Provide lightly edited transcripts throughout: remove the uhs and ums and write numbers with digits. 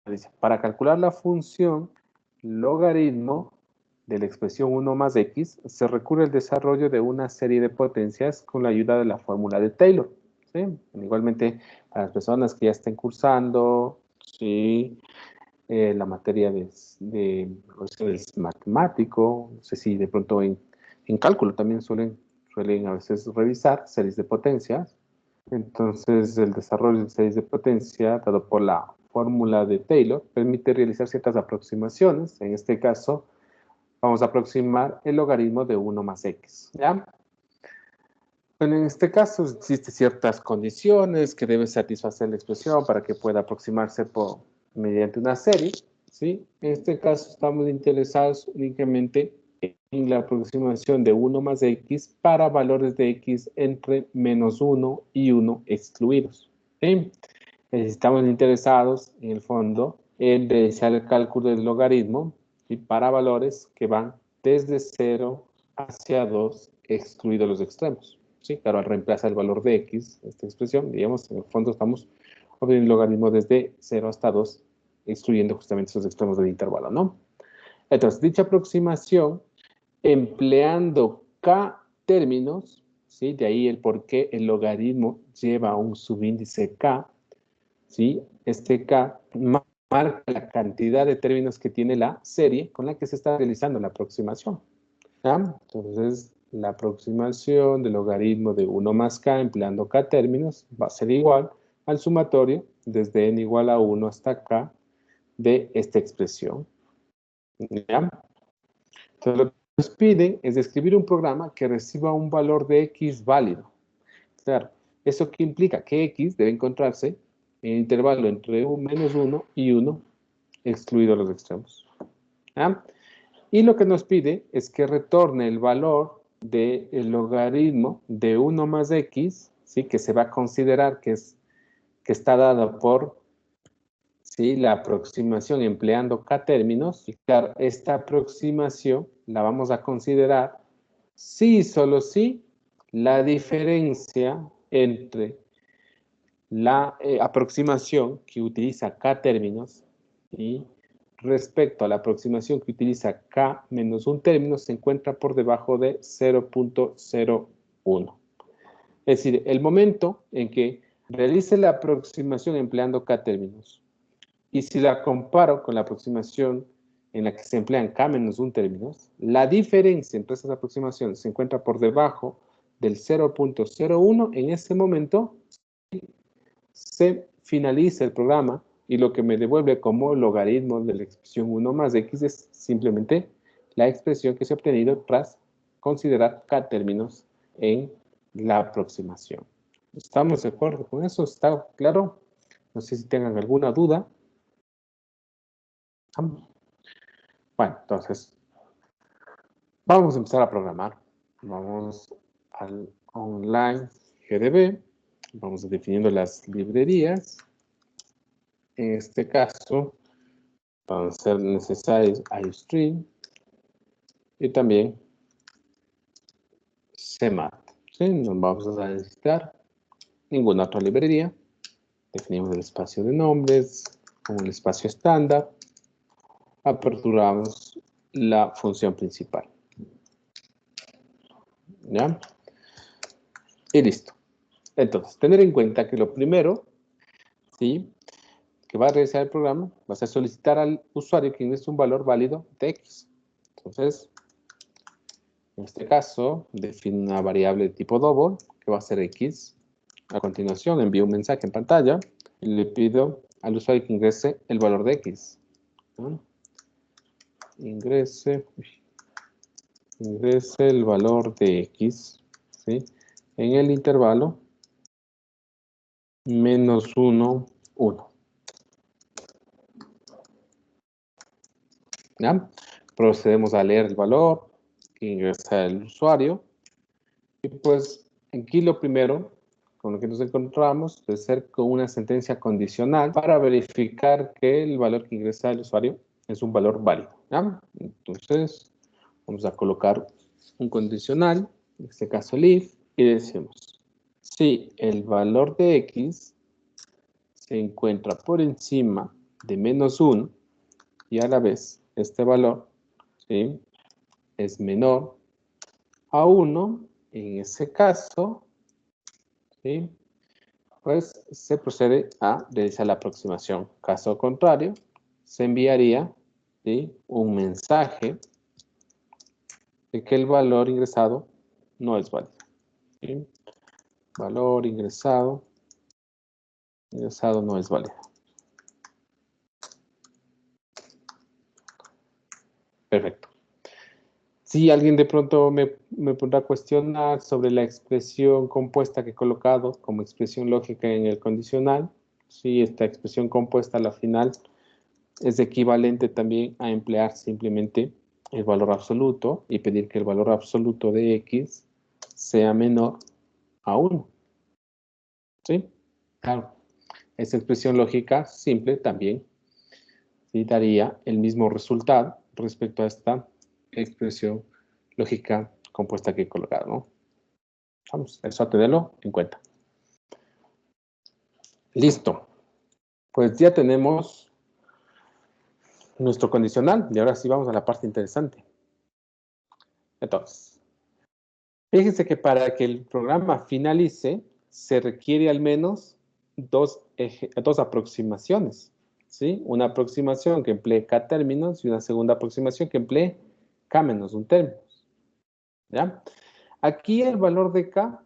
dice, para calcular la función logaritmo de la expresión 1 más x, se recurre al desarrollo de una serie de potencias con la ayuda de la fórmula de Taylor. ¿Sí? Igualmente, para las personas que ya estén cursando, ¿sí? La materia de matemático, no sé si de pronto en cálculo también suelen a veces revisar series de potencias. Entonces, el desarrollo de series de potencia, dado por la fórmula de Taylor, permite realizar ciertas aproximaciones. En este caso, vamos a aproximar el logaritmo de 1 más x. ¿Ya? Bueno, en este caso existen ciertas condiciones que debe satisfacer la expresión para que pueda aproximarse mediante una serie. ¿Sí? En este caso estamos interesados únicamente en la aproximación de 1 más x para valores de x entre menos 1 y 1 excluidos. ¿Sí? Estamos interesados, en el fondo, en realizar el cálculo del logaritmo, ¿sí? Para valores que van desde 0 hacia 2, excluidos los extremos. ¿Sí? Claro, al reemplazar el valor de x, esta expresión, digamos, en el fondo estamos obteniendo el logaritmo desde 0 hasta 2, excluyendo justamente esos extremos del intervalo, ¿no? Entonces, dicha aproximación, empleando k términos, ¿sí? De ahí el por qué el logaritmo lleva un subíndice k, ¿sí? Este k marca la cantidad de términos que tiene la serie con la que se está realizando la aproximación. ¿Ya? Entonces, la aproximación del logaritmo de 1 más k empleando k términos va a ser igual al sumatorio desde n igual a 1 hasta k de esta expresión. ¿Ya? Entonces, lo que nos piden es escribir un programa que reciba un valor de x válido. Claro, ¿eso qué implica? Que x debe encontrarse en el intervalo entre menos 1 y 1, excluidos los extremos. ¿Ya? Y lo que nos pide es que retorne el valor del logaritmo de 1 más x, ¿sí? Que se va a considerar que está dado por, ¿sí? La aproximación empleando k términos. Y claro, esta aproximación la vamos a considerar si y solo si la diferencia entre la aproximación que utiliza k términos y respecto a la aproximación que utiliza k menos un término se encuentra por debajo de 0.01. Es decir, el momento en que realice la aproximación empleando k términos y si la comparo con la aproximación en la que se emplean k menos un términos, la diferencia entre esas aproximaciones se encuentra por debajo del 0.01, en ese momento se finaliza el programa y lo que me devuelve como logaritmo de la expresión 1 más x es simplemente la expresión que se ha obtenido tras considerar k términos en la aproximación. ¿Estamos de acuerdo con eso? ¿Está claro? No sé si tengan alguna duda. Bueno, entonces, vamos a empezar a programar. Vamos al online GDB. Vamos definiendo las librerías. En este caso, van a ser necesarios iStream y también CMAT. ¿Sí? No vamos a necesitar ninguna otra librería. Definimos el espacio de nombres como el espacio estándar. Aperturamos la función principal. ¿Ya? Y listo. Entonces, tener en cuenta que lo primero, ¿sí?, que va a realizar el programa va a ser solicitar al usuario que ingrese un valor válido de x. Entonces, en este caso, define una variable de tipo double, que va a ser x. A continuación, envío un mensaje en pantalla y le pido al usuario que ingrese el valor de x. ¿No? Ingrese el valor de x, ¿sí?, en el intervalo menos 1, 1. ¿Ya? Procedemos a leer el valor que ingresa el usuario. Y pues aquí lo primero con lo que nos encontramos es ser con una sentencia condicional para verificar que el valor que ingresa el usuario es un valor válido. ¿Ya? Entonces, vamos a colocar un condicional, en este caso el if, y decimos, si el valor de x se encuentra por encima de menos 1 y a la vez este valor, ¿sí?, es menor a 1, en ese caso, ¿sí?, pues se procede a realizar la aproximación. Caso contrario, se enviaría, ¿sí?, un mensaje de que el valor ingresado no es válido, ¿sí? Valor ingresado no es válido. Perfecto. Si alguien de pronto me podrá cuestionar sobre la expresión compuesta que he colocado como expresión lógica en el condicional, si esta expresión compuesta a la final es equivalente también a emplear simplemente el valor absoluto y pedir que el valor absoluto de x sea menor a 1. ¿Sí? Claro. Esta expresión lógica simple también, ¿sí?, daría el mismo resultado respecto a esta expresión lógica compuesta que he colocado, ¿no? Vamos, eso a tenerlo en cuenta. Listo. Pues ya tenemos nuestro condicional y ahora sí vamos a la parte interesante. Entonces, fíjense que para que el programa finalice se requiere al menos dos aproximaciones, ¿sí? Una aproximación que emplee k términos y una segunda aproximación que emplee k menos un término, ¿ya? Aquí el valor de k,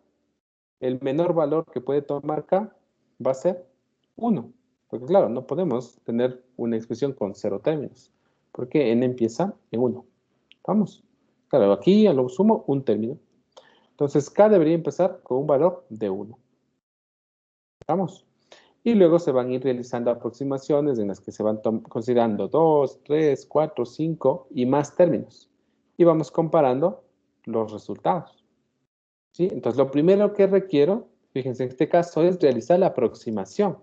el menor valor que puede tomar k, va a ser 1. Porque claro, no podemos tener una expresión con 0 términos, porque n empieza en 1. Vamos. Claro, aquí a lo sumo un término. Entonces k debería empezar con un valor de 1. Vamos. Y luego se van a ir realizando aproximaciones en las que se van considerando 2, 3, 4, 5 y más términos. Y vamos comparando los resultados, ¿sí? Entonces lo primero que requiero, fíjense en este caso, es realizar la aproximación.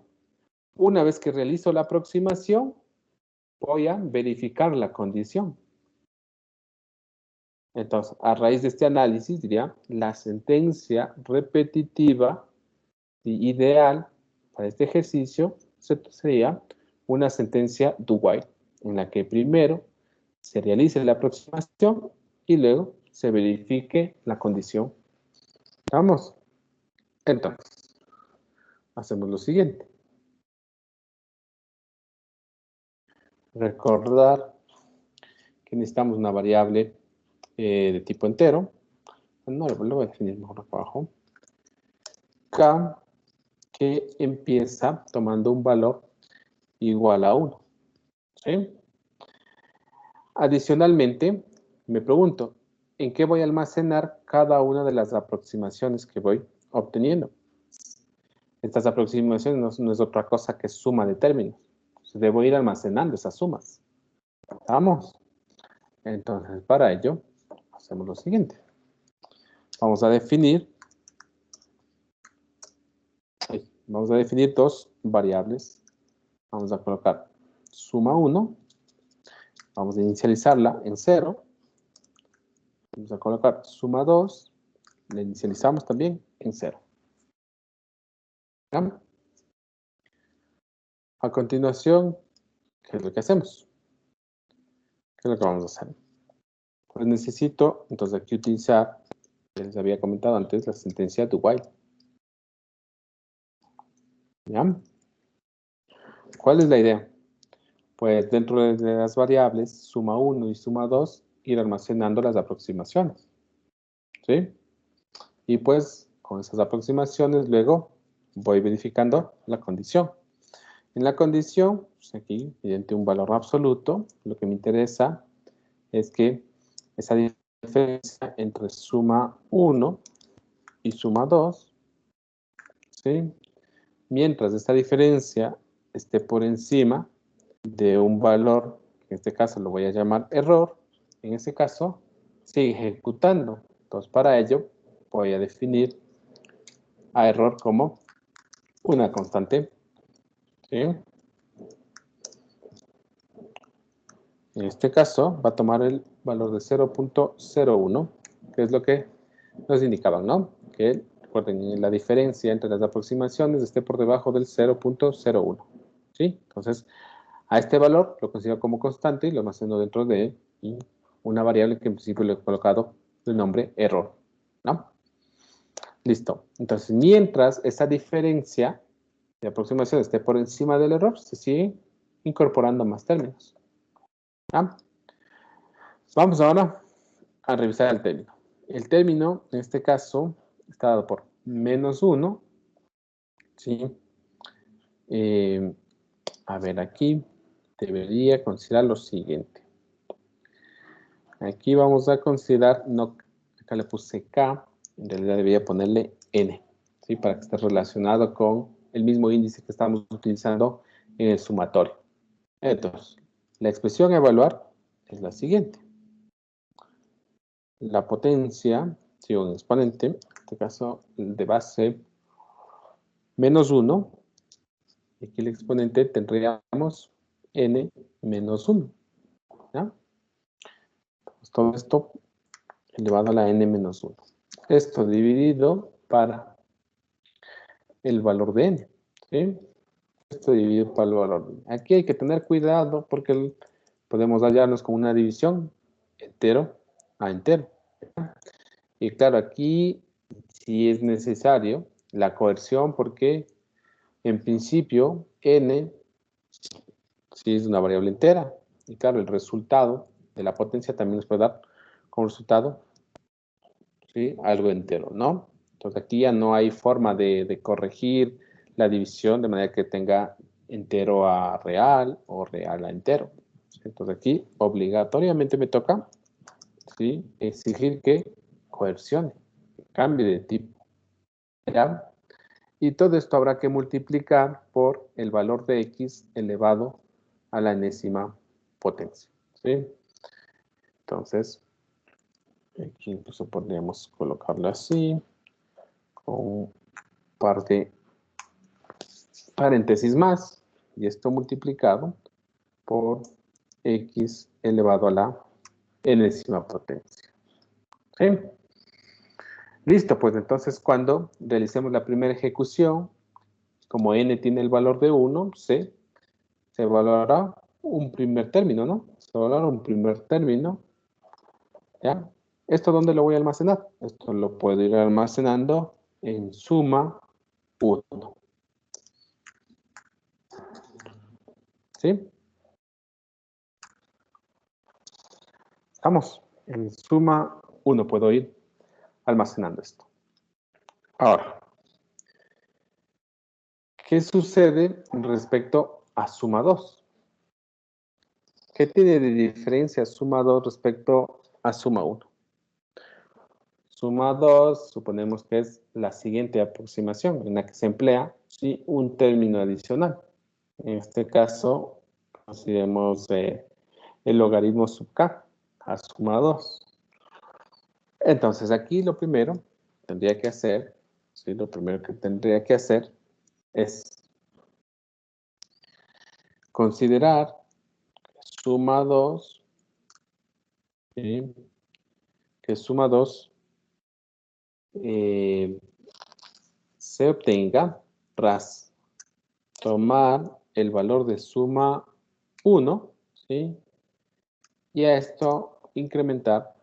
Una vez que realizo la aproximación, voy a verificar la condición. Entonces, a raíz de este análisis, diría, la sentencia repetitiva y ideal para este ejercicio sería una sentencia do-while, en la que primero se realice la aproximación y luego se verifique la condición. Vamos. Entonces, hacemos lo siguiente. Recordar que necesitamos una variable de tipo entero. No, lo voy a definir mejor acá abajo. K que empieza tomando un valor igual a 1. ¿Sí? Adicionalmente, me pregunto, ¿en qué voy a almacenar cada una de las aproximaciones que voy obteniendo? Estas aproximaciones no es otra cosa que suma de términos. Debo ir almacenando esas sumas. ¿Vamos? Entonces, para ello, hacemos lo siguiente. Vamos a definir dos variables. Vamos a colocar suma 1. Vamos a inicializarla en 0. Vamos a colocar suma 2. La inicializamos también en 0. ¿Ya? A continuación, ¿qué es lo que hacemos? ¿Qué es lo que vamos a hacer? Pues necesito, entonces, aquí utilizar, les había comentado antes, la sentencia do while. ¿Ya? ¿Cuál es la idea? Pues dentro de las variables suma 1 y suma 2, ir almacenando las aproximaciones. ¿Sí? Y pues con esas aproximaciones luego voy verificando la condición. En la condición, pues aquí, mediante un valor absoluto, lo que me interesa es que esa diferencia entre suma 1 y suma 2, ¿sí?, mientras esta diferencia esté por encima de un valor, que en este caso lo voy a llamar error, en ese caso sigue ejecutando. Entonces, para ello voy a definir a error como una constante, ¿sí? En este caso va a tomar el valor de 0.01, que es lo que nos indicaban, ¿no? Que, recuerden, la diferencia entre las aproximaciones esté por debajo del 0.01, ¿sí? Entonces, A este valor lo considero como constante y lo almaceno dentro de una variable que en principio le he colocado el nombre error, ¿no? Listo. Entonces, mientras esa diferencia de aproximación esté por encima del error, se sigue incorporando más términos. ¿Ah? Vamos ahora a revisar el término. El término, en este caso, está dado por -1, ¿sí? A ver, aquí debería considerar lo siguiente. Aquí vamos a considerar, no, acá le puse K, en realidad debería ponerle N, ¿sí? Para que esté relacionado con el mismo índice que estamos utilizando en el sumatorio. Entonces, la expresión a evaluar es la siguiente. La potencia, si un exponente, en este caso de base -1, y aquí el exponente tendríamos n menos 1. ¿Ya? Pues todo esto elevado a la n menos 1. Esto dividido para el valor de n. ¿Sí? Esto dividido para el valor de n. Aquí hay que tener cuidado porque podemos hallarnos con una división entero a entero. Y claro, aquí sí es necesario la coerción porque en principio n sí es una variable entera. Y claro, el resultado de la potencia también nos puede dar como resultado, ¿sí?, algo entero, ¿no? Entonces aquí ya no hay forma de corregir la división de manera que tenga entero a real o real a entero. Entonces aquí obligatoriamente me toca, ¿sí?, exigir que coercione, que cambie de tipo. ¿Ya? Y todo esto habrá que multiplicar por el valor de x elevado a la enésima potencia. ¿Sí? Entonces, aquí incluso podríamos colocarlo así, con un par de paréntesis más, y esto multiplicado por x elevado a la enésima potencia. ¿Sí? Listo, pues entonces cuando realicemos la primera ejecución, como n tiene el valor de 1, se evaluará un primer término, ¿no? Se evaluará un primer término, ¿ya? ¿Esto dónde lo voy a almacenar? Esto lo puedo ir almacenando en suma 1. ¿Sí? Estamos en suma 1, puedo ir almacenando esto. Ahora, ¿qué sucede respecto a suma 2? ¿Qué tiene de diferencia suma 2 respecto a suma 1? Suma 2, suponemos que es la siguiente aproximación en la que se emplea, ¿sí?, un término adicional. En este caso, consideremos el logaritmo sub k a suma 2. Entonces, aquí lo primero tendría que hacer, ¿sí?, lo primero que tendría que hacer es considerar suma 2, ¿sí?, que suma 2 se obtenga tras tomar el valor de suma 1, ¿sí?, y a esto incrementar,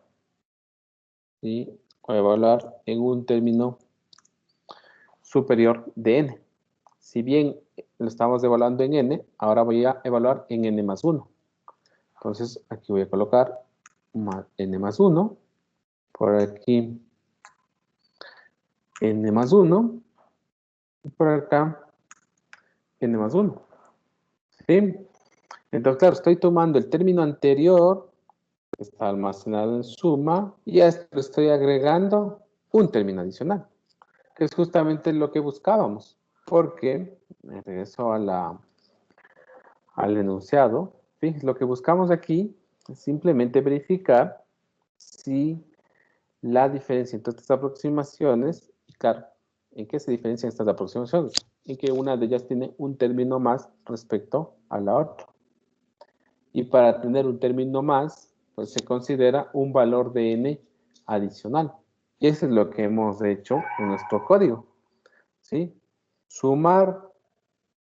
¿sí?, o evaluar en un término superior de n. Si bien lo estamos evaluando en n, ahora voy a evaluar en n más 1. Entonces, aquí voy a colocar n más 1, por aquí n más 1, y por acá n más 1. ¿Sí? Entonces, claro, estoy tomando el término anterior, que está almacenado en suma, y a esto le estoy agregando un término adicional, que es justamente lo que buscábamos, porque, me regreso al enunciado, ¿sí? Lo que buscamos aquí es simplemente verificar si la diferencia entre estas aproximaciones, y claro, ¿en qué se diferencian estas aproximaciones? En que una de ellas tiene un término más respecto a la otra. Y para tener un término más, pues se considera un valor de n adicional. Y eso es lo que hemos hecho en nuestro código, ¿sí? Sumar,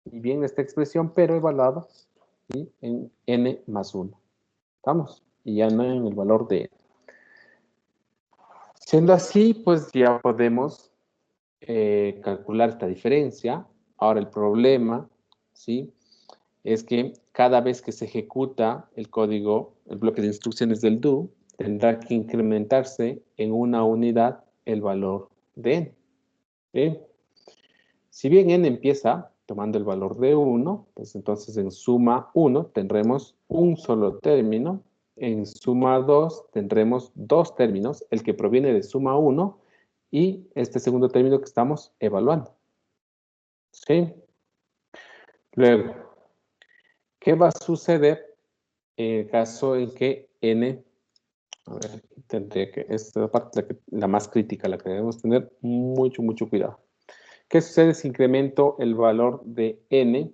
y bien esta expresión, pero evaluado ¿sí? En n más 1. ¿Estamos? Y ya no en el valor de n. Siendo así, pues ya podemos calcular esta diferencia. Ahora el problema, ¿sí? Es que cada vez que se ejecuta el código, el bloque de instrucciones del do, tendrá que incrementarse en una unidad el valor de n. ¿Sí? Si bien n empieza tomando el valor de 1, pues entonces en suma 1 tendremos un solo término. En suma 2 tendremos dos términos, el que proviene de suma 1 y este segundo término que estamos evaluando. ¿Sí? Luego, ¿qué va a suceder en el caso en que n, a ver, tendría que, esta parte la más crítica, la que debemos tener mucho cuidado. ¿Qué sucede si incremento el valor de n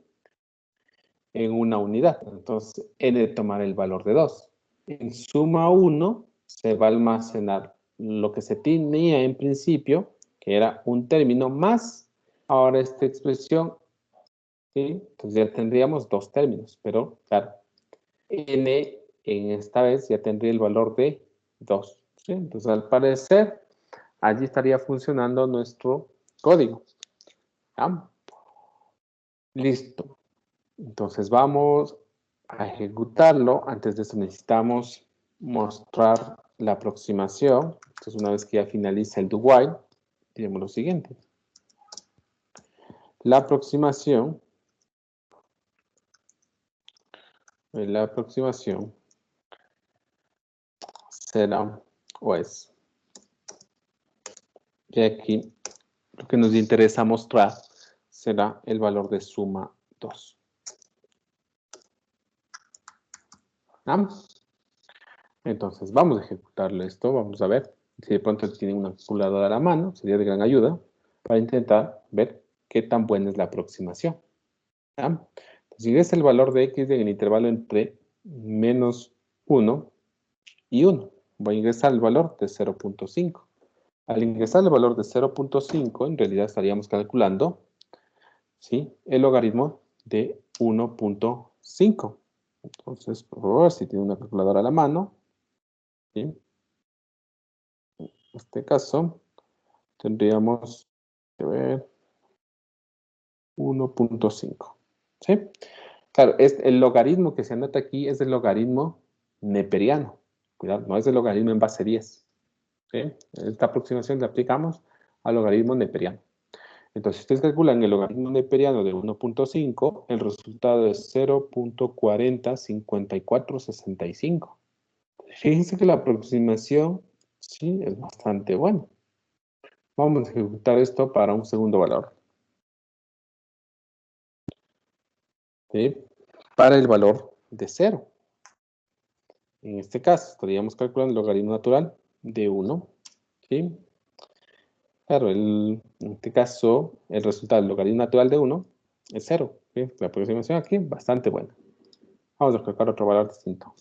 en una unidad? Entonces, n tomará el valor de 2. En suma 1 se va a almacenar lo que se tenía en principio, que era un término más, ahora esta expresión, ¿sí? Entonces ya tendríamos dos términos, pero claro, n en esta vez ya tendría el valor de 2. ¿Sí? Entonces, al parecer, allí estaría funcionando nuestro código. ¿Ya? Listo. Entonces vamos a ejecutarlo. Antes de eso necesitamos mostrar la aproximación. Entonces una vez que ya finaliza el do while, diremos lo siguiente. La aproximación será, o es, y aquí lo que nos interesa mostrar será el valor de suma 2. ¿Ah? Entonces vamos a ejecutarlo esto, vamos a ver si de pronto tienen una calculadora a la mano, sería de gran ayuda para intentar ver qué tan buena es la aproximación. ¿Ya? Entonces, si es el valor de x en el intervalo entre menos 1 y 1, voy a ingresar el valor de 0.5. Al ingresar el valor de 0.5, en realidad estaríamos calculando, ¿sí?, el logaritmo de 1.5. Entonces, por favor, si tiene una calculadora a la mano, ¿sí?, en este caso, tendríamos que ver 1.5. ¿Sí? Claro, el logaritmo que se anota aquí es el logaritmo neperiano. Cuidado, no es el logaritmo en base 10. ¿Sí? Esta aproximación la aplicamos al logaritmo neperiano. Entonces, si ustedes calculan el logaritmo neperiano de 1.5, el resultado es 0.405465. Fíjense que la aproximación, sí, es bastante buena. Vamos a ejecutar esto para un segundo valor. ¿Sí? Para el valor de 0. En este caso, estaríamos calculando el logaritmo natural de 1. ¿Sí? Claro, en este caso, el resultado del logaritmo natural de 1 es 0. ¿Sí? La aproximación aquí es bastante buena. Vamos a colocar otro valor distinto.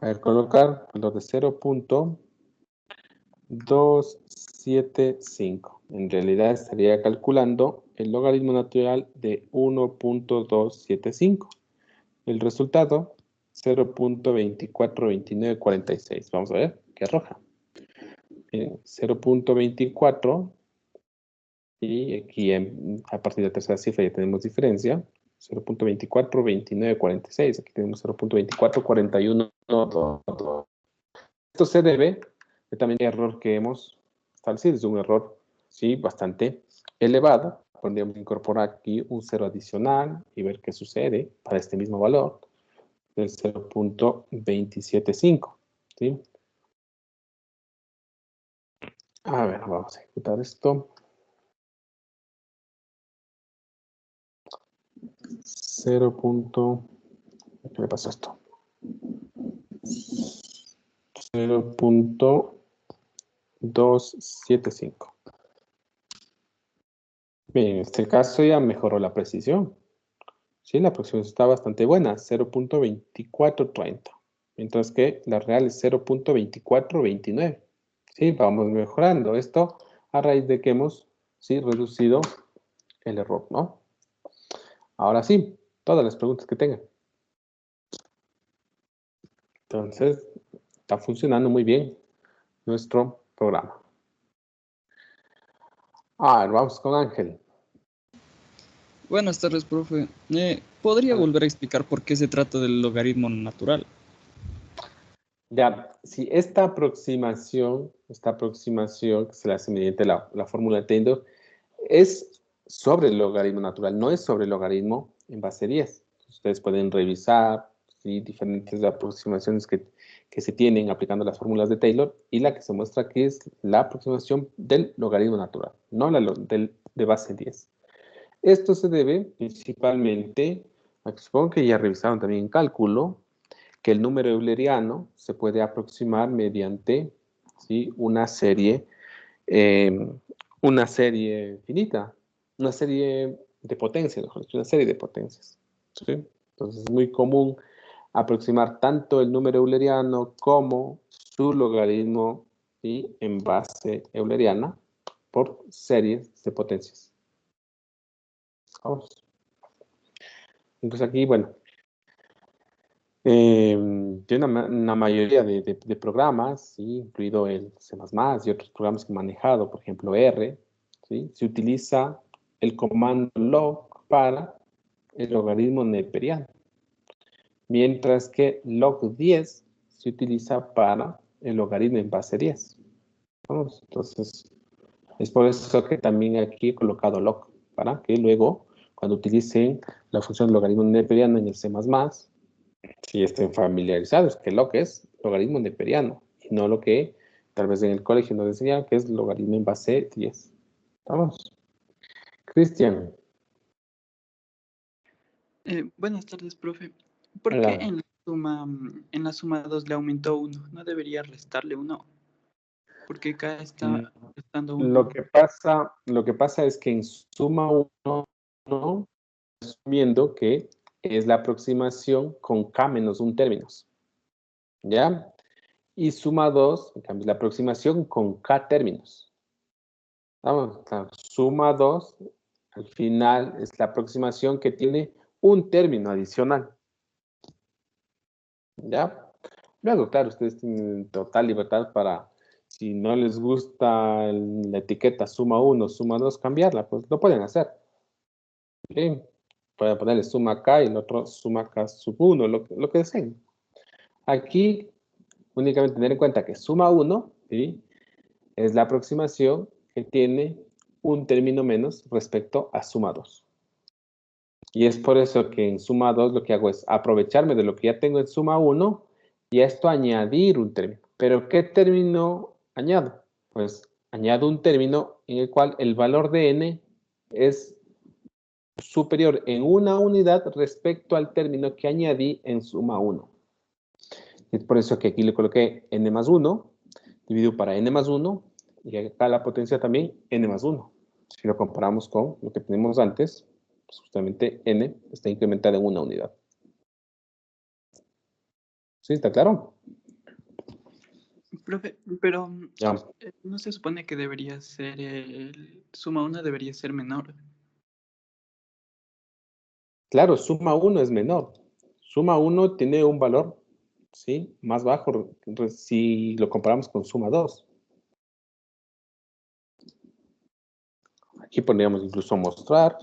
A ver, colocar valor de 0.275. En realidad estaría calculando el logaritmo natural de 1.275. El resultado, 0.242946. Vamos a ver qué arroja. 0.24, y aquí a partir de la tercera cifra ya tenemos diferencia. 0.242946. Aquí tenemos 0.244122. Esto se debe también al error que hemos establecido. Es un error, sí, bastante elevado. Podríamos incorporar aquí un 0 adicional y ver qué sucede para este mismo valor del 0.275. ¿Sí? A ver, vamos a ejecutar esto. 0. ¿Qué le pasó a esto? 0.275. Bien, en este caso ya mejoró la precisión. Sí, la aproximación está bastante buena, 0.2430. Mientras que la real es 0.2429. Sí, vamos mejorando esto a raíz de que hemos, sí, reducido el error, ¿no? Ahora sí, todas las preguntas que tengan. Entonces, está funcionando muy bien nuestro programa. Vamos con Ángel. Buenas tardes, profe. ¿Podría volver a explicar por qué se trata del logaritmo natural? Ya, si esta aproximación que se le hace mediante la fórmula de Taylor, es sobre el logaritmo natural, no es sobre el logaritmo en base 10. Ustedes pueden revisar, ¿sí?, diferentes aproximaciones que se tienen aplicando las fórmulas de Taylor, y la que se muestra aquí es la aproximación del logaritmo natural, no de base 10. Esto se debe principalmente a que supongo que ya revisaron también en cálculo, que el número euleriano se puede aproximar mediante, ¿sí?, una serie finita, una serie de potencias, mejor dicho, una serie de potencias, ¿sí? Entonces es muy común aproximar tanto el número euleriano como su logaritmo, ¿sí?, en base euleriana por series de potencias. Vamos. Entonces aquí, bueno, tiene una mayoría de programas, ¿sí?, incluido el C++ y otros programas que he manejado, por ejemplo R, ¿sí?, se utiliza el comando log para el logaritmo neperiano, mientras que log10 se utiliza para el logaritmo en base 10. ¿Vamos? Entonces, es por eso que también aquí he colocado log, para que luego, cuando utilicen la función logaritmo neperiano en el C++, si estén familiarizados, que log es logaritmo neperiano, y no lo que tal vez en el colegio nos enseñaron, que es logaritmo en base 10. ¿Vamos? Cristian. Buenas tardes, profe. ¿Por qué Hola. en la suma 2 le aumentó 1? ¿No debería restarle 1? Porque acá está restando 1. Lo que pasa es que en suma 1, ¿no?, asumiendo que es la aproximación con k menos 1 términos. ¿Ya? Y suma 2, en cambio, es la aproximación con k términos. Vamos, claro, suma 2, al final es la aproximación que tiene un término adicional. ¿Ya? Luego, claro, ustedes tienen total libertad para, si no les gusta la etiqueta suma 1, suma 2, cambiarla, pues lo pueden hacer. ¿Sí? Pueden ponerle suma k y el otro suma k sub 1, lo que deseen. Aquí, únicamente tener en cuenta que suma 1, ¿sí?, es la aproximación que tiene un término menos respecto a suma 2. Y es por eso que en suma 2 lo que hago es aprovecharme de lo que ya tengo en suma 1 y a esto añadir un término. ¿Pero qué término añado? Pues añado un término en el cual el valor de n es superior en una unidad respecto al término que añadí en suma 1. Es por eso que aquí le coloqué n más 1, dividido para n más 1, y acá la potencia también n más 1. Si lo comparamos con lo que tenemos antes, pues justamente n está incrementada en una unidad. ¿Sí? ¿Está claro? Profe, pero Ya. ¿no se supone que debería ser suma 1 debería ser menor? Claro, suma 1 es menor. Suma 1 tiene un valor, ¿sí?, más bajo si lo comparamos con suma 2. Aquí podríamos incluso mostrar.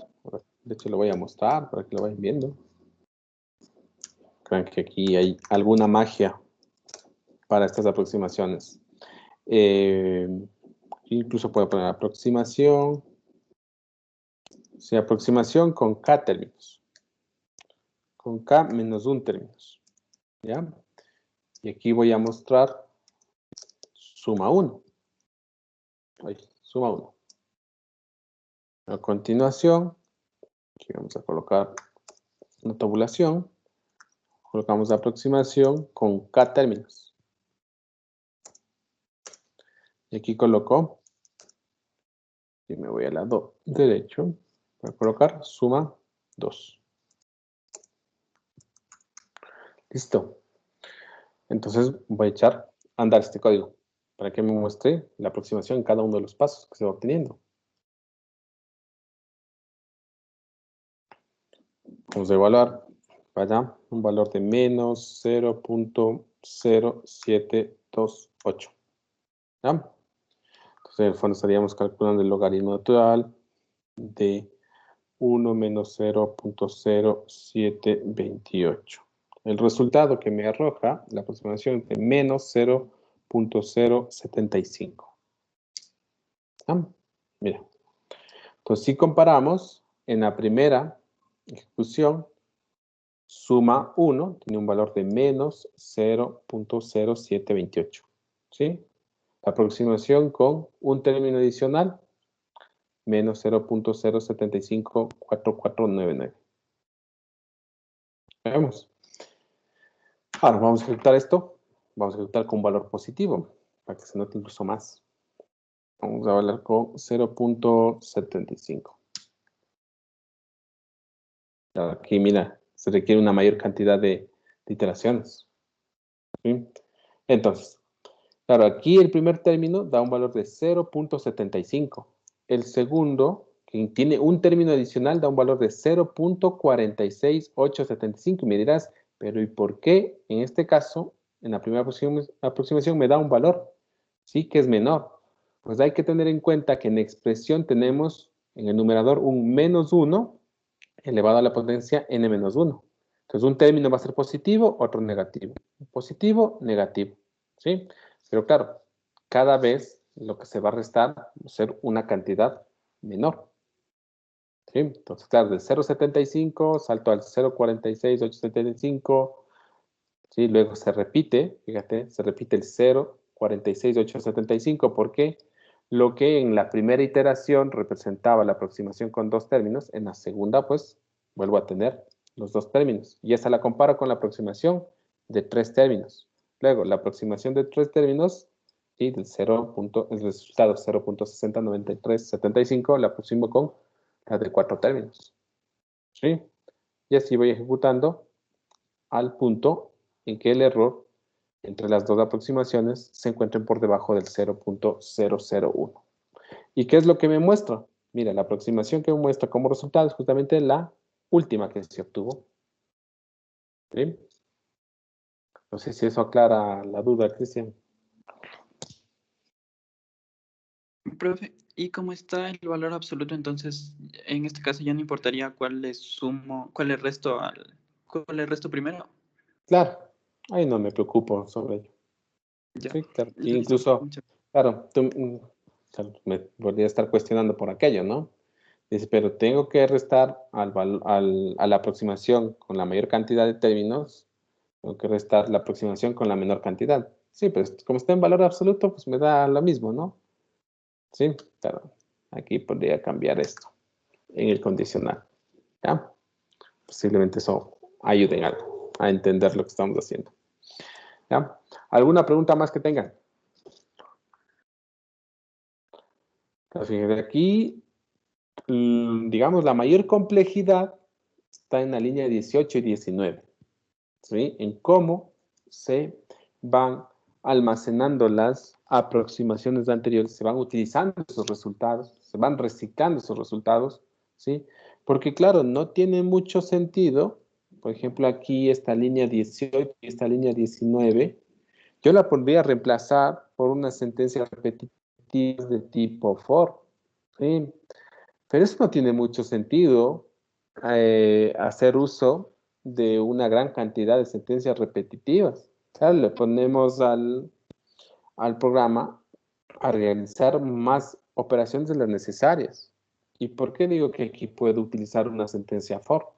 De hecho, lo voy a mostrar para que lo vayan viendo. Crean que aquí hay alguna magia para estas aproximaciones. Incluso puedo poner aproximación. Sí, aproximación con k términos. Con k menos 1 términos. ¿Ya? Y aquí voy a mostrar suma 1. Ahí, suma 1. A continuación, aquí vamos a colocar una tabulación. Colocamos la aproximación con k términos. Y aquí coloco, y me voy al lado derecho, voy a colocar suma 2. Listo. Entonces voy a echar a andar este código para que me muestre la aproximación en cada uno de los pasos que se va obteniendo. Vamos a evaluar. Vaya, un valor de menos 0.0728. ¿Ya? Entonces, en el fondo estaríamos calculando el logaritmo natural de 1 menos 0.0728. El resultado que me arroja la aproximación de menos 0.075. ¿Ah? Mira. Entonces, si comparamos, en la primera ejecución, suma 1, tiene un valor de menos 0.0728. ¿Sí? La aproximación con un término adicional, menos 0.0754499. Veamos. Ahora vamos a ejecutar esto. Vamos a ejecutar con un valor positivo, para que se note incluso más. Vamos a evaluar con 0.75. Aquí, mira, se requiere una mayor cantidad de iteraciones. ¿Sí? Entonces, claro, aquí el primer término da un valor de 0.75. El segundo, que tiene un término adicional, da un valor de 0.46875. Y me dirás, pero ¿y por qué en este caso, en la primera aproximación me da un valor? Sí, que es menor. Pues hay que tener en cuenta que en expresión tenemos en el numerador un menos 1 elevado a la potencia n menos 1. Entonces, un término va a ser positivo, otro negativo. Positivo, negativo. ¿Sí? Pero claro, cada vez lo que se va a restar va a ser una cantidad menor. ¿Sí? Entonces, claro, del 0.75 salto al 0.46875. ¿Sí? Luego se repite, fíjate, se repite el 0.46875 porque lo que en la primera iteración representaba la aproximación con dos términos, en la segunda, pues, vuelvo a tener los dos términos. Y esa la comparo con la aproximación de tres términos. Luego, la aproximación de tres términos, y del el resultado 0.609375, la aproximo con la de cuatro términos. ¿Sí? Y así voy ejecutando al punto en que el error entre las dos aproximaciones se encuentren por debajo del 0.001. ¿Y qué es lo que me muestra? Mira, la aproximación que me muestra como resultado es justamente la última que se obtuvo. ¿Sí? No sé si eso aclara la duda, Cristian. Profe, ¿y cómo está el valor absoluto? Entonces, en este caso ya no importaría cuál le sumo, cuál le resto primero. Claro, ahí no me preocupo sobre ello. Ya, Sí, claro. Y listo. incluso, claro, tú claro, me podría estar cuestionando por aquello, ¿no? Dice, pero tengo que restar a la aproximación con la mayor cantidad de términos, tengo que restar la aproximación con la menor cantidad. Sí, pero como está en valor absoluto, pues me da lo mismo, ¿no? Sí, claro. Aquí podría cambiar esto en el condicional. ¿Ya? Posiblemente eso ayude a entender lo que estamos haciendo. ¿Ya? ¿Alguna pregunta más que tengan? Fíjense, aquí, digamos, la mayor complejidad está en la línea 18 y 19. ¿Sí? En cómo se van almacenando las aproximaciones anteriores, se van utilizando esos resultados, se van reciclando esos resultados, ¿sí? Porque claro, no tiene mucho sentido, por ejemplo, aquí esta línea 18 y esta línea 19, yo la podría reemplazar por una sentencia repetitiva de tipo for, ¿sí? Pero eso no tiene mucho sentido, hacer uso de una gran cantidad de sentencias repetitivas. Claro, le ponemos al programa a realizar más operaciones de las necesarias. ¿Y por qué digo que aquí puedo utilizar una sentencia for?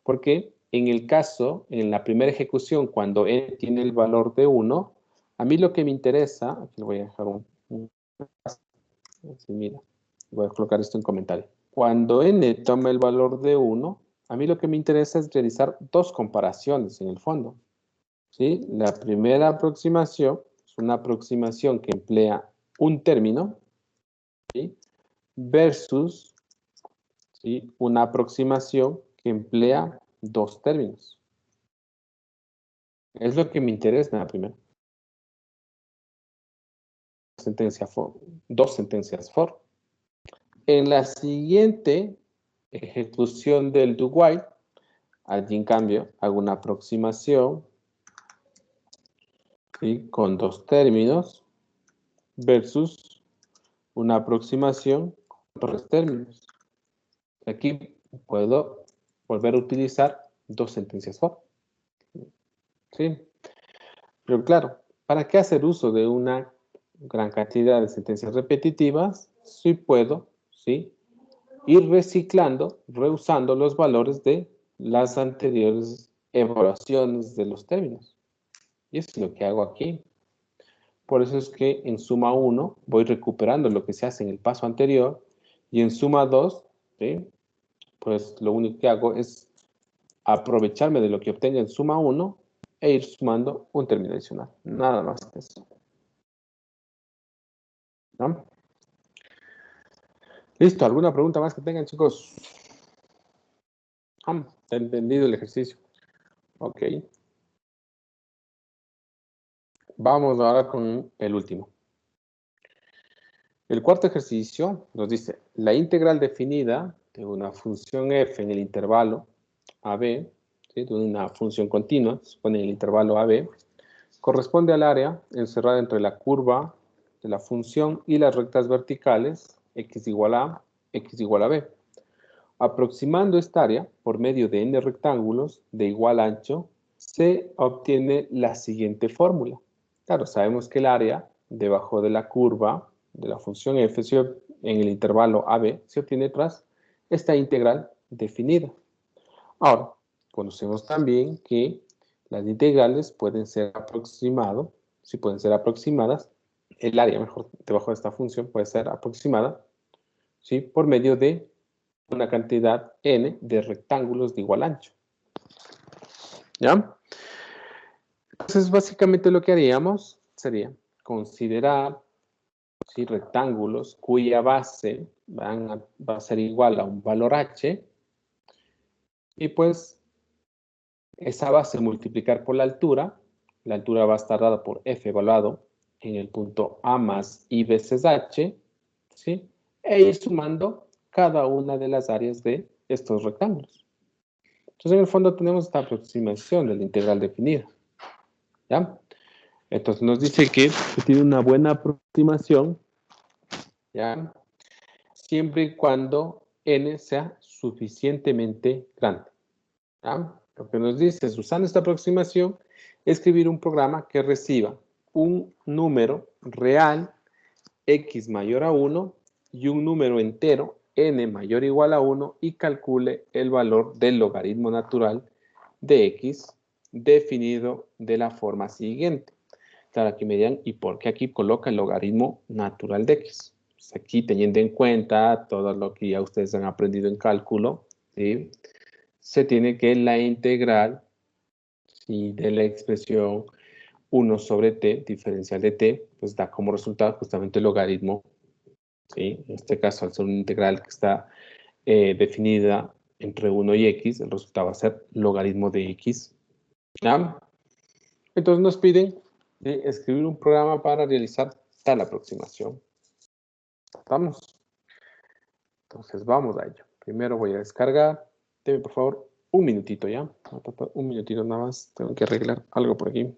Porque en el caso, en la primera ejecución, cuando n tiene el valor de 1, a mí lo que me interesa, aquí le voy a dejar así, mira, voy a colocar esto en comentario. Cuando n toma el valor de 1, a mí lo que me interesa es realizar dos comparaciones en el fondo. ¿Sí? La primera aproximación es una aproximación que emplea un término, ¿sí? Versus, ¿sí?, una aproximación que emplea dos términos. Es lo que me interesa en la primera. Sentencia for, dos sentencias for. En la siguiente ejecución del do while, Allí, en cambio, hago una aproximación, ¿sí?, con dos términos versus una aproximación con tres términos. Aquí puedo volver a utilizar dos sentencias for. ¿Sí? Pero claro, ¿para qué hacer uso de una gran cantidad de sentencias repetitivas? Sí puedo, ¿sí?, ir reciclando, reusando los valores de las anteriores evaluaciones de los términos. Y eso es lo que hago aquí. Por eso es que en suma 1 voy recuperando lo que se hace en el paso anterior, y en suma 2, ¿sí?, pues lo único que hago es aprovecharme de lo que obtenga en suma 1 e ir sumando un término adicional. Nada más que eso. ¿No? Listo, ¿alguna pregunta más que tengan, chicos? ¿He entendido el ejercicio? Ok. Vamos ahora con el último. El cuarto ejercicio nos dice, la integral definida de una función f en el intervalo AB, ¿sí?, de una función continua, se supone en el intervalo AB, corresponde al área encerrada entre la curva de la función y las rectas verticales x igual a A, x igual a B. Aproximando esta área por medio de n rectángulos de igual ancho, se obtiene la siguiente fórmula. Claro, sabemos que el área debajo de la curva de la función f en el intervalo AB se obtiene tras esta integral definida. Ahora, conocemos también que las integrales pueden ser aproximadas, si pueden ser aproximadas, el área mejor debajo de esta función puede ser aproximada, ¿sí?, por medio de una cantidad n de rectángulos de igual ancho. ¿Ya? Entonces, básicamente lo que haríamos sería considerar, ¿sí?, rectángulos cuya base va a ser igual a un valor h, y pues esa base multiplicar por la altura va a estar dada por f evaluado en el punto A más I veces h, ¿sí?, e ir sumando cada una de las áreas de estos rectángulos. Entonces, en el fondo tenemos esta aproximación de la integral definida. ¿Ya? Entonces nos dice que tiene una buena aproximación, ¿ya?, siempre y cuando n sea suficientemente grande. ¿Ya? Lo que nos dice es, usando esta aproximación, escribir un programa que reciba un número real x mayor a 1 y un número entero n mayor o igual a 1 y calcule el valor del logaritmo natural de x definido de la forma siguiente. Claro, aquí me dirán, ¿y por qué aquí coloca el logaritmo natural de x? Pues aquí, teniendo en cuenta todo lo que ya ustedes han aprendido en cálculo, ¿sí?, se tiene que la integral, ¿sí?, de la expresión 1 sobre t, diferencial de t, pues da como resultado justamente el logaritmo, ¿sí? En este caso, al ser una integral que está definida entre 1 y x, el resultado va a ser logaritmo de x. ¿Ya? Entonces nos piden escribir un programa para realizar tal aproximación. ¿Estamos? Entonces vamos a ello. Primero voy a descargar. Deme por favor un minutito, ¿ya? Un minutito nada más. Tengo que arreglar algo por aquí.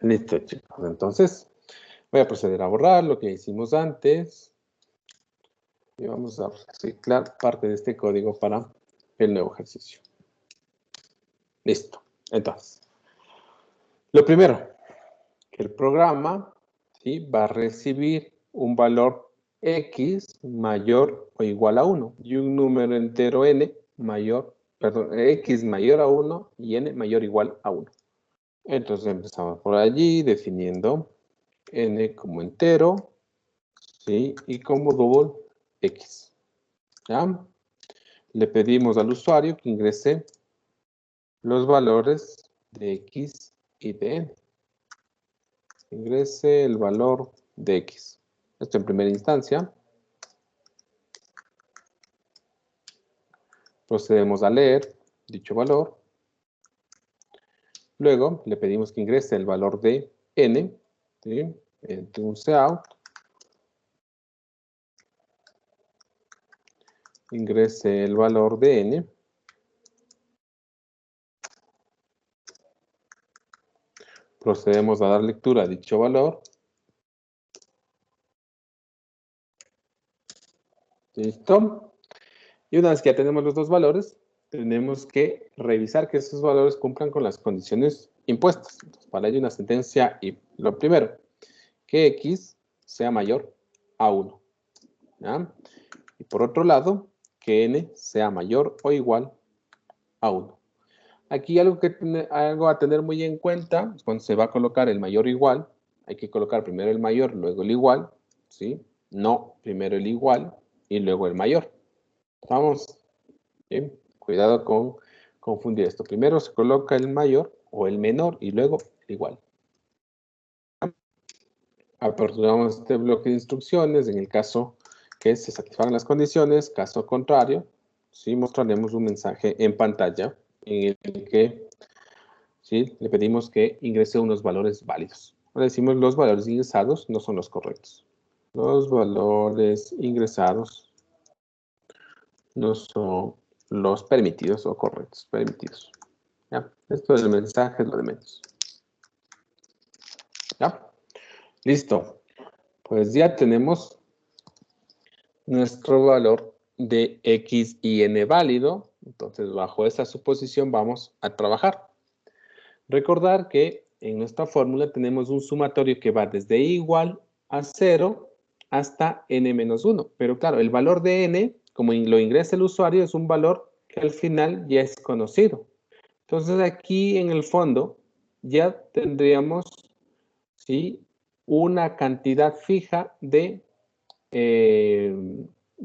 Listo, chicos. Entonces, voy a proceder a borrar lo que hicimos antes. Y vamos a reciclar parte de este código para el nuevo ejercicio. Listo. Entonces, lo primero, que el programa, ¿sí?, va a recibir un valor x mayor o igual a 1 y un número entero n mayor, perdón, x mayor a 1 y n mayor o igual a 1. Entonces empezamos por allí definiendo n como entero, ¿sí? Y como double x. ¿Ya? Le pedimos al usuario que ingrese los valores de x y de n. Ingrese el valor de x. Esto en primera instancia. Procedemos a leer dicho valor. Luego le pedimos que ingrese el valor de n, ¿sí? Entre un cout. Ingrese el valor de n. Procedemos a dar lectura a dicho valor. ¿Listo? Y una vez que ya tenemos los dos valores, tenemos que revisar que esos valores cumplan con las condiciones impuestas. Entonces, para ello una sentencia y lo primero, que x sea mayor a 1. ¿Ya? Y por otro lado, que n sea mayor o igual a 1. Aquí algo a tener muy en cuenta es cuando se va a colocar el mayor o igual, hay que colocar primero el mayor, luego el igual, ¿sí? No primero el igual y luego el mayor. ¿Estamos? Bien, cuidado con confundir esto. Primero se coloca el mayor o el menor y luego el igual. Aperturamos este bloque de instrucciones en el caso que se satisfagan las condiciones. Caso contrario, sí mostraremos un mensaje en pantalla en el que ¿sí? Le pedimos que ingrese unos valores válidos. Ahora decimos los valores ingresados no son los correctos. Los valores ingresados no son los permitidos o correctos. Permitidos. ¿Ya? Esto del mensaje es lo de menos. ¿Ya? Listo. Pues ya tenemos nuestro valor de x y n válido. Entonces, bajo esa suposición vamos a trabajar. Recordar que en nuestra fórmula tenemos un sumatorio que va desde igual a 0 hasta n-1. Pero claro, el valor de n, como lo ingresa el usuario, es un valor que al final ya es conocido. Entonces aquí en el fondo ya tendríamos, ¿sí?, una cantidad fija de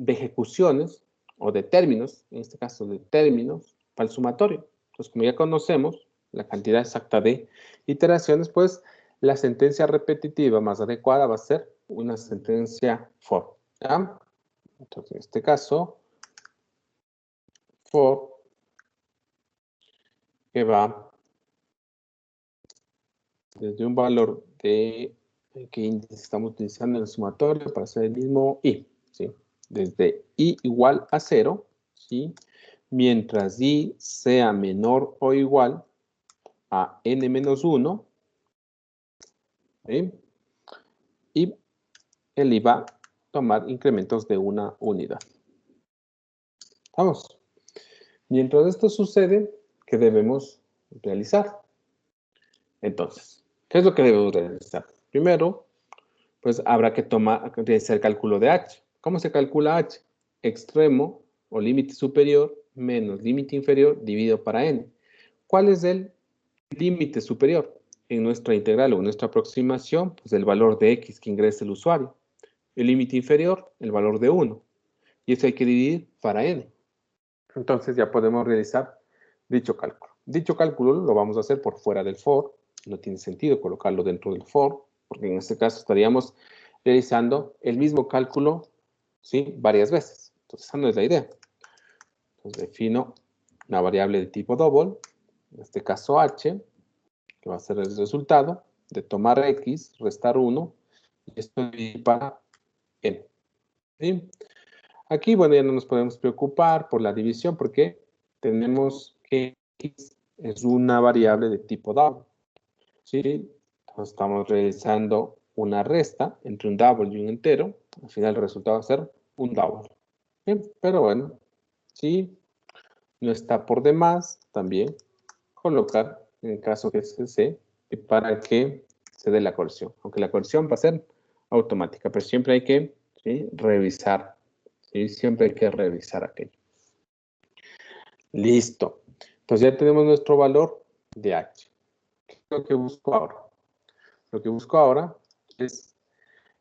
ejecuciones o de términos, en este caso de términos, para el sumatorio. Entonces, como ya conocemos la cantidad exacta de iteraciones, pues la sentencia repetitiva más adecuada va a ser una sentencia for. ¿Ya? Entonces, en este caso, for que va desde un valor de que estamos utilizando en el sumatorio para hacer el mismo i, ¿sí? Desde i igual a 0, ¿sí? Mientras i sea menor o igual a n-1, ¿sí? Y el i va a tomar incrementos de una unidad. Vamos. Mientras esto sucede, ¿qué debemos realizar? Entonces, ¿qué es lo que debemos realizar? Primero, pues habrá que realizar el cálculo de h. ¿Cómo se calcula h? Extremo o límite superior menos límite inferior dividido para n. ¿Cuál es el límite superior? En nuestra integral o en nuestra aproximación, pues el valor de x que ingresa el usuario. El límite inferior, el valor de 1. Y eso hay que dividir para n. Entonces ya podemos realizar dicho cálculo. Dicho cálculo lo vamos a hacer por fuera del for. No tiene sentido colocarlo dentro del for, porque en este caso estaríamos realizando el mismo cálculo, ¿sí?, varias veces. Entonces esa no es la idea. Entonces defino una variable de tipo double, en este caso h, que va a ser el resultado de tomar x, restar 1, y esto dividir para n. ¿Sí? Aquí, bueno, ya no nos podemos preocupar por la división porque tenemos que x es una variable de tipo double. ¿Sí? Entonces estamos realizando una resta entre un double y un entero. Al final el resultado va a ser un double. ¿Sí? Pero bueno, sí, no está por demás también colocar, en el caso que se C, para que se dé la coerción. Aunque la coerción va a ser automática, pero siempre hay que, ¿sí?, revisar. ¿Sí? Siempre hay que revisar aquello. Listo. Entonces ya tenemos nuestro valor de h. lo que busco ahora? Lo que busco ahora es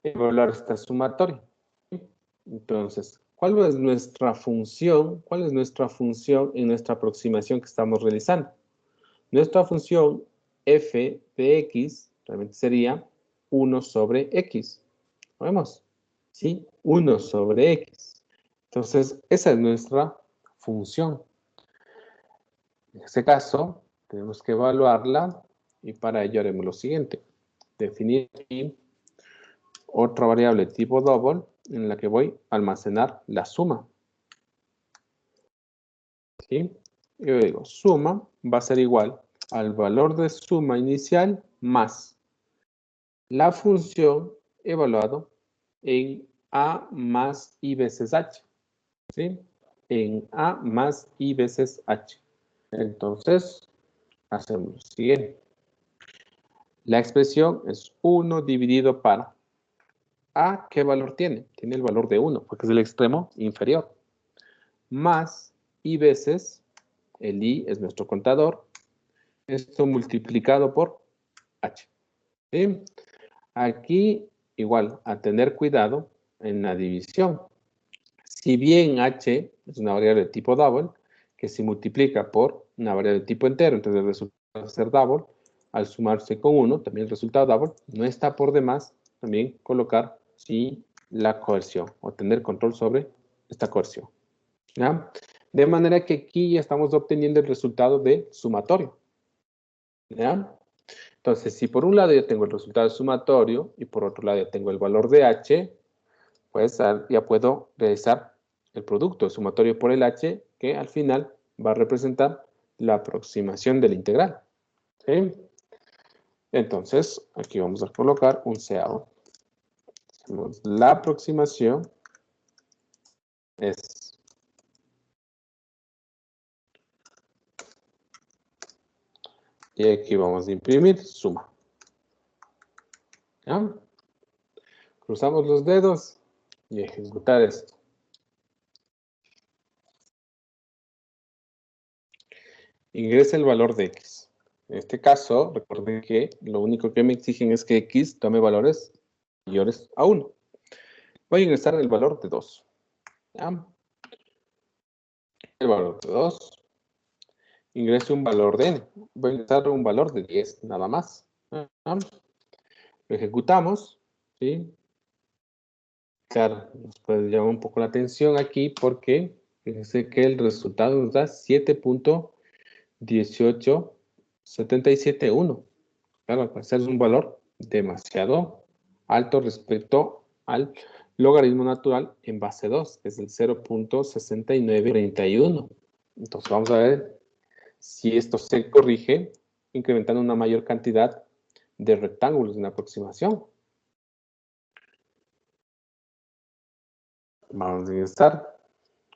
evaluar esta sumatoria. Entonces, ¿cuál es nuestra función? ¿Cuál es nuestra función en nuestra aproximación que estamos realizando? Nuestra función f de x realmente sería 1 sobre x. ¿Lo vemos? ¿Sí? 1 sobre x. Entonces, esa es nuestra función. En este caso, tenemos que evaluarla y para ello haremos lo siguiente. Definir aquí otra variable tipo double en la que voy a almacenar la suma. ¿Sí? Yo digo, suma va a ser igual al valor de suma inicial más la función evaluado en a más i veces h. ¿Sí? En a más i veces h. Entonces, hacemos lo siguiente. La expresión es 1 dividido para a, ¿qué valor tiene? Tiene el valor de 1, porque es el extremo inferior. Más i veces, el i es nuestro contador, esto multiplicado por h. ¿Sí? Aquí, igual, a tener cuidado en la división. Si bien h es una variable de tipo double, que se multiplica por una variable de tipo entero, entonces el resultado va a ser double, al sumarse con 1, también el resultado double, no está por demás también colocar sí, la coerción o tener control sobre esta coerción. ¿Ya? De manera que aquí ya estamos obteniendo el resultado de sumatorio. ¿Ya? Entonces, si por un lado yo tengo el resultado sumatorio y por otro lado yo tengo el valor de h, pues ya puedo realizar el producto sumatorio por el h, que al final va a representar la aproximación de la integral. ¿Sí? Entonces, aquí vamos a colocar un CAO. La aproximación es y aquí vamos a imprimir suma. ¿Ya? Cruzamos los dedos y ejecutar esto. Ingresa el valor de x. En este caso, recuerden que lo único que me exigen es que x tome valores mayores a 1. Voy a ingresar el valor de 2. ¿Ya? El valor de 2. Ingreso un valor de n. Voy a ingresar un valor de 10, nada más. ¿Ya? Lo ejecutamos. ¿Sí? Claro, nos puede llamar un poco la atención aquí porque fíjense que el resultado nos da 7.18771. Claro, al parecer es un valor demasiado alto respecto al logaritmo natural en base 2, que es el 0.6931. Entonces vamos a ver si esto se corrige incrementando una mayor cantidad de rectángulos en la aproximación. Vamos a ingresar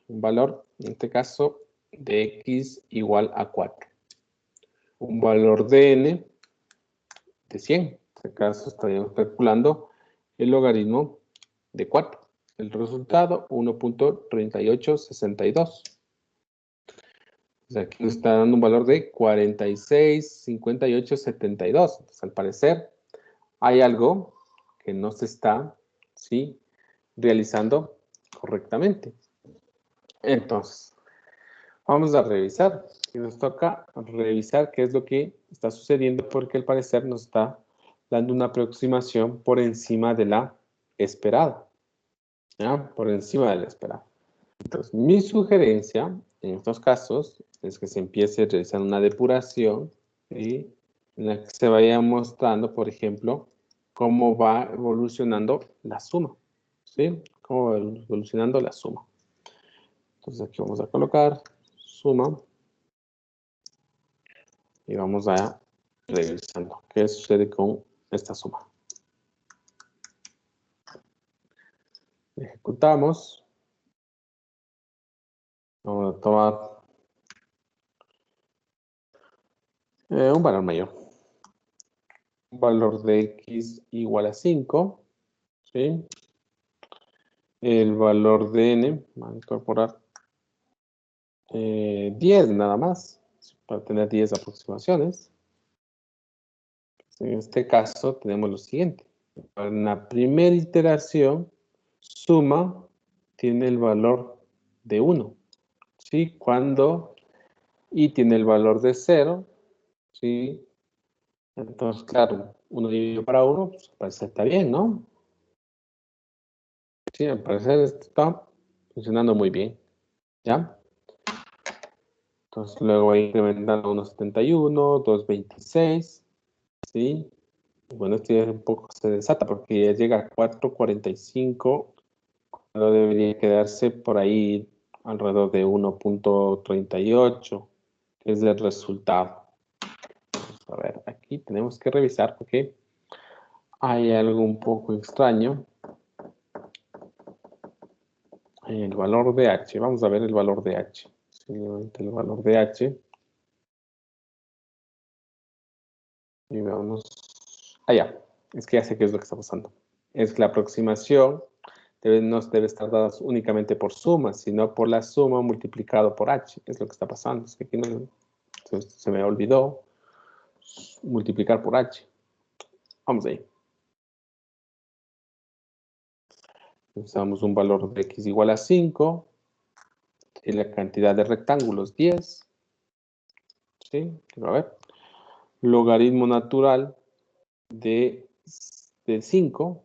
un valor, en este caso, de x igual a 4. Un valor de n de 100. En este caso estaríamos calculando el logaritmo de 4. El resultado, 1.3862. O sea, aquí nos está dando un valor de 46,5872. Entonces, al parecer, hay algo que no se está, ¿sí?, realizando correctamente. Entonces, vamos a revisar. Y nos toca revisar qué es lo que está sucediendo porque al parecer nos está dando una aproximación por encima de la esperada. ¿Ya? Por encima de la esperada. Entonces, mi sugerencia en estos casos es que se empiece a realizar una depuración, ¿sí?, en la que se vaya mostrando, por ejemplo, cómo va evolucionando la suma. ¿Sí? Cómo va evolucionando la suma. Entonces, aquí vamos a colocar suma. Y vamos a revisando qué sucede con esta suma. Ejecutamos. Vamos a tomar un valor mayor. Un valor de x igual a 5. ¿Sí? El valor de n, vamos a incorporar 10 nada más, para tener 10 aproximaciones. En este caso tenemos lo siguiente. En la primera iteración, suma tiene el valor de 1. ¿Sí? Cuando y tiene el valor de 0. ¿Sí? Entonces, claro, 1 dividido para 1, pues parece está bien, ¿no? Sí, al parecer está funcionando muy bien. ¿Ya? Entonces, luego va incrementando 1.71, 2.26. ¿Sí? Bueno, esto ya un poco se desata porque ya llega a 4.45. Pero debería quedarse por ahí alrededor de 1.38, que es el resultado. Vamos a ver, aquí tenemos que revisar porque hay algo un poco extraño. El valor de H, vamos a ver el valor de H. Simplemente el valor de H. Y veamos. Ya, es que ya sé qué es lo que está pasando. Es que la aproximación no debe estar dada únicamente por suma, sino por la suma multiplicado por H. Es lo que está pasando. Es que aquí no, se me olvidó multiplicar por H. Vamos ahí. Usamos un valor de X igual a 5. Y la cantidad de rectángulos, 10. ¿Sí? A ver. Logaritmo natural de 5.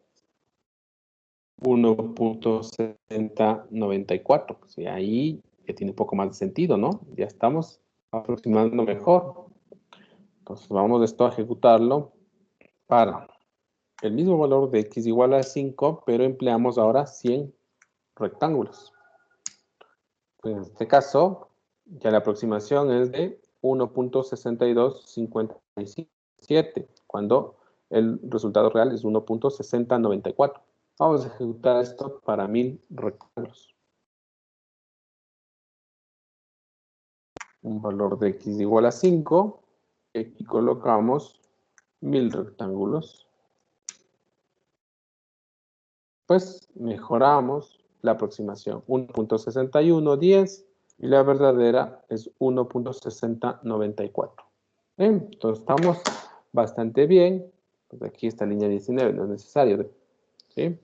1.6094. Pues ahí ya tiene un poco más de sentido, ¿no? Ya estamos aproximando mejor. Entonces vamos esto a ejecutarlo para el mismo valor de X igual a 5, pero empleamos ahora 100 rectángulos. En este caso, ya la aproximación es de 1.6257, cuando el resultado real es 1.6094. Vamos a ejecutar esto para 1000 rectángulos. Un valor de X igual a 5. Aquí colocamos 1000 rectángulos. Pues mejoramos la aproximación 1.6110 y la verdadera es 1.6094. Entonces estamos bastante bien. Pues aquí está línea 19, no es necesario, ¿sí?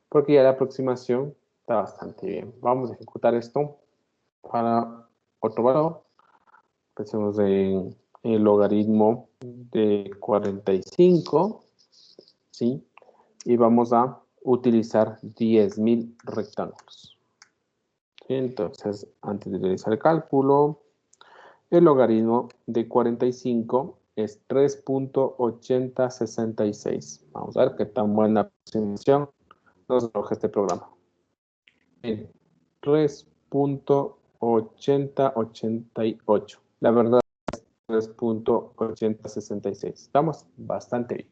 Porque ya la aproximación está bastante bien. Vamos a ejecutar esto para otro valor. Pensemos en el logaritmo de 45, ¿sí? Y vamos a utilizar 10.000 rectángulos. Entonces, antes de realizar el cálculo, el logaritmo de 45 es 3.8066. Vamos a ver qué tan buena aproximación nos arroja este programa. 3.8088. La verdad es 3.8066. Estamos bastante bien.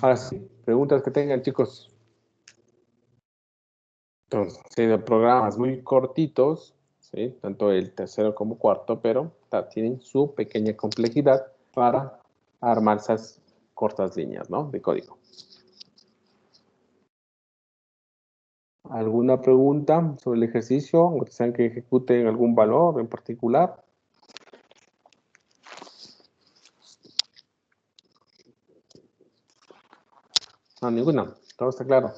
Ahora sí, preguntas que tengan, chicos. Entonces, de programas muy cortitos, ¿sí? Tanto el tercero como cuarto, pero tienen su pequeña complejidad para armar esas cortas líneas, ¿no? De código. ¿Alguna pregunta sobre el ejercicio? ¿O desean que ejecuten algún valor en particular? No, ninguna. Todo está claro.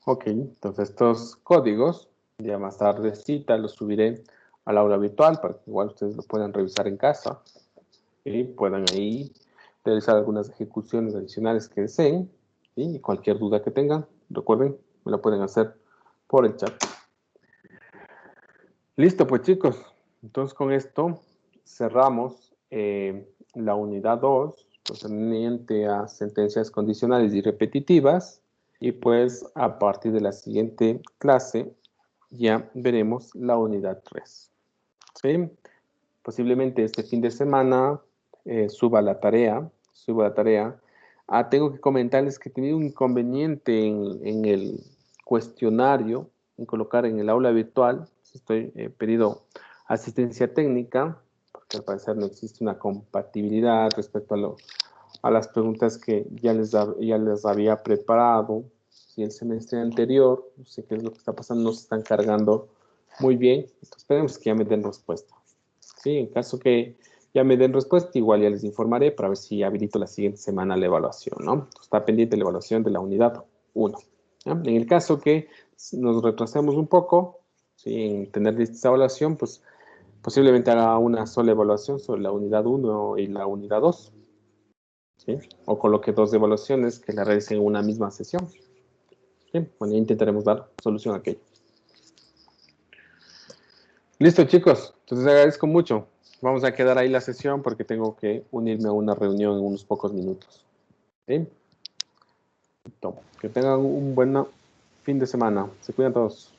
Ok, entonces estos códigos, ya más tardecita los subiré al aula virtual para que igual ustedes lo puedan revisar en casa y puedan ahí realizar algunas ejecuciones adicionales que deseen, ¿sí? Y cualquier duda que tengan, recuerden, me la pueden hacer por el chat. Listo, pues chicos, entonces con esto cerramos la unidad 2, concerniente a sentencias condicionales y repetitivas, y pues a partir de la siguiente clase ya veremos la unidad 3. ¿Sí? Posiblemente este fin de semana suba la tarea. Tengo que comentarles que he tenido un inconveniente en el cuestionario, en colocar en el aula virtual. Estoy pedido asistencia técnica, porque al parecer no existe una compatibilidad respecto a las preguntas que ya les había preparado. Y el semestre anterior, no sé qué es lo que está pasando, no se están cargando muy bien. Entonces, esperemos que ya me den respuesta. Sí, en caso que ya me den respuesta, igual ya les informaré para ver si habilito la siguiente semana la evaluación, ¿no? Está pendiente la evaluación de la unidad 1. ¿Ya? En el caso que nos retrasemos un poco, ¿sí? En tener lista esta evaluación, pues posiblemente haga una sola evaluación sobre la unidad 1 y la unidad 2, ¿sí? O coloque dos evaluaciones que la realicen en una misma sesión. ¿Sí? Bueno, ya intentaremos dar solución a aquello. Listo, chicos. Entonces agradezco mucho. Vamos a quedar ahí la sesión porque tengo que unirme a una reunión en unos pocos minutos. ¿Sí? Que tengan un buen fin de semana. Se cuidan todos.